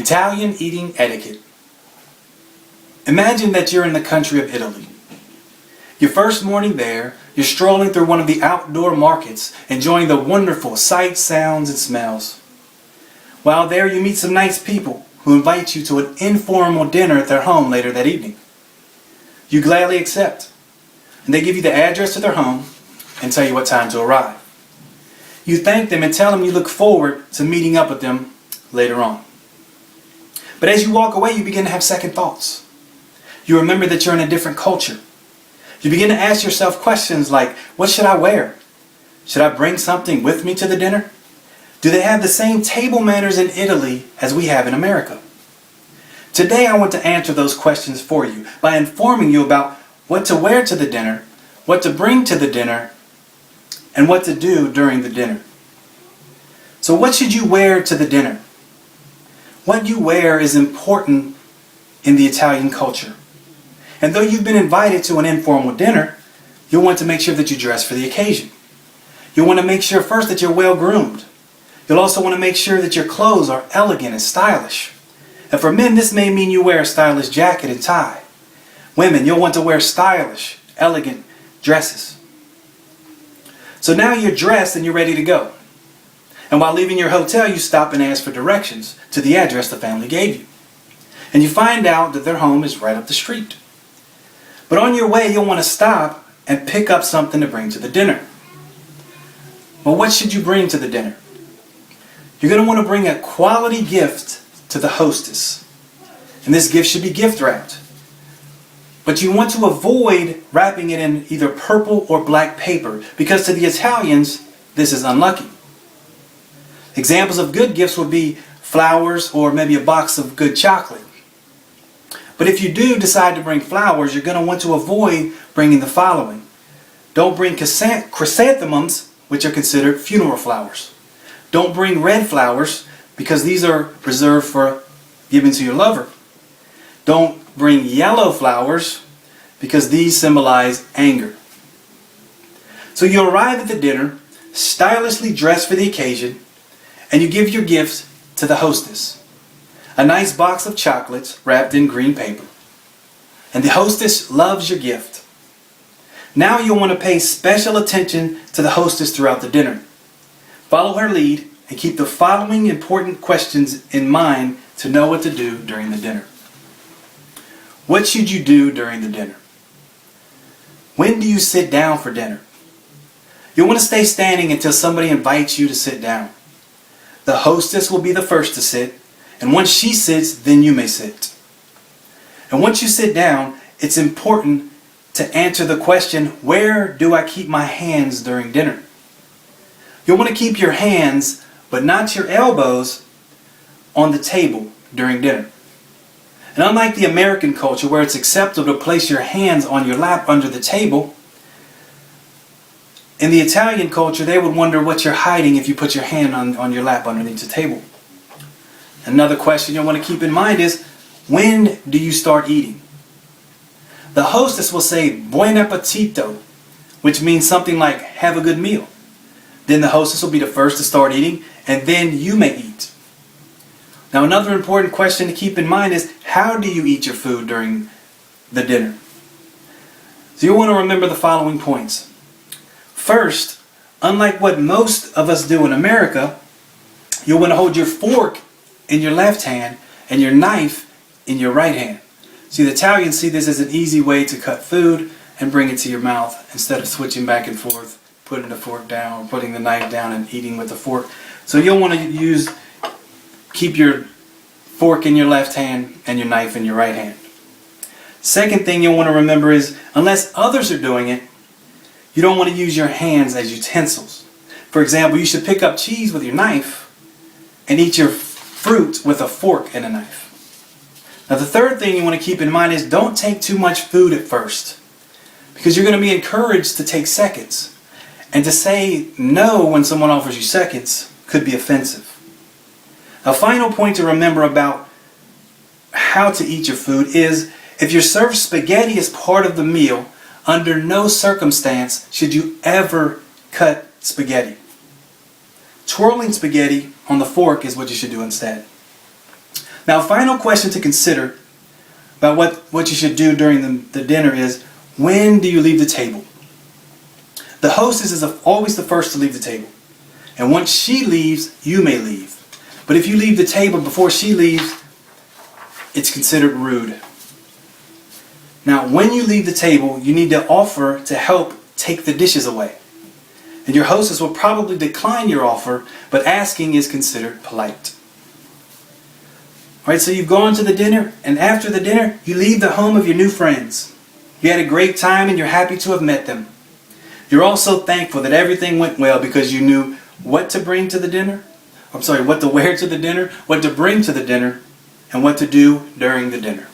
Italian eating etiquette. Imagine that you're in the country of Italy. Your first morning there, you're strolling through one of the outdoor markets, enjoying the wonderful sights, sounds, and smells. While there, you meet some nice people who invite you to an informal dinner at their home later that evening. You gladly accept, and they give you the address to their home and tell you what time to arrive. You thank them and tell them you look forward to meeting up with them later on. But as you walk away, you begin to have second thoughts. You remember that you're in a different culture. You begin to ask yourself questions like, what should I wear? Should I bring something with me to the dinner? Do they have the same table manners in Italy as we have in America? Today I want to answer those questions for you by informing you about what to wear to the dinner, what to bring to the dinner, and what to do during the dinner. So what should you wear to the dinner? What you wear is important in the Italian culture. And though you've been invited to an informal dinner, you'll want to make sure that you dress for the occasion. You'll want to make sure first that you're well groomed. You'll also want to make sure that your clothes are elegant and stylish. And for men, this may mean you wear a stylish jacket and tie. Women, you'll want to wear stylish, elegant dresses. So now you're dressed and you're ready to go. And while leaving your hotel, you stop and ask for directions to the address the family gave you. And you find out that their home is right up the street. But on your way, you'll want to stop and pick up something to bring to the dinner. Well, what should you bring to the dinner? You're going to want to bring a quality gift to the hostess. And this gift should be gift wrapped. But you want to avoid wrapping it in either purple or black paper, because to the Italians, this is unlucky. Examples of good gifts would be flowers or maybe a box of good chocolate. But if you do decide to bring flowers, you're going to want to avoid bringing the following. Don't bring chrysanthemums, which are considered funeral flowers. Don't bring red flowers, because these are reserved for giving to your lover. Don't bring yellow flowers, because these symbolize anger. So you arrive at the dinner, stylishly dressed for the occasion, and you give your gift to the hostess. A nice box of chocolates wrapped in green paper. And the hostess loves your gift. Now you'll want to pay special attention to the hostess throughout the dinner. Follow her lead and keep the following important questions in mind to know what to do during the dinner. What should you do during the dinner? When do you sit down for dinner? You'll want to stay standing until somebody invites you to sit down. The hostess will be the first to sit, and once she sits, then you may sit. And once you sit down, it's important to answer the question, where do I keep my hands during dinner? You'll want to keep your hands, but not your elbows, on the table during dinner. And unlike the American culture, where it's acceptable to place your hands on your lap under the table, in the Italian culture, they would wonder what you're hiding if you put your hand on your lap underneath the table. Another question you'll want to keep in mind is, when do you start eating? The hostess will say, buon appetito, which means something like, have a good meal. Then the hostess will be the first to start eating, and then you may eat. Now another important question to keep in mind is, how do you eat your food during the dinner? So you'll want to remember the following points. First, unlike what most of us do in America, you'll want to hold your fork in your left hand and your knife in your right hand. See, the Italians see this as an easy way to cut food and bring it to your mouth instead of switching back and forth, putting the fork down, or putting the knife down and eating with the fork. So you'll want to keep your fork in your left hand and your knife in your right hand. Second thing you'll want to remember is, unless others are doing it, you don't want to use your hands as utensils. For example, you should pick up cheese with your knife and eat your fruit with a fork and a knife. Now the third thing you want to keep in mind is, don't take too much food at first, because you're going to be encouraged to take seconds. And to say no when someone offers you seconds could be offensive. A final point to remember about how to eat your food is, if you're served spaghetti as part of the meal, under no circumstance should you ever cut spaghetti. Twirling spaghetti on the fork is what you should do instead. Now, final question to consider about what you should do during the dinner is, when do you leave the table? The hostess is always the first to leave the table. And once she leaves, you may leave. But if you leave the table before she leaves, it's considered rude. Now, when you leave the table, you need to offer to help take the dishes away. And your hostess will probably decline your offer, but asking is considered polite. Alright, so you've gone to the dinner, and after the dinner, you leave the home of your new friends. You had a great time and you're happy to have met them. You're also thankful that everything went well because you knew what to bring to the dinner. What to wear to the dinner, what to bring to the dinner, and what to do during the dinner.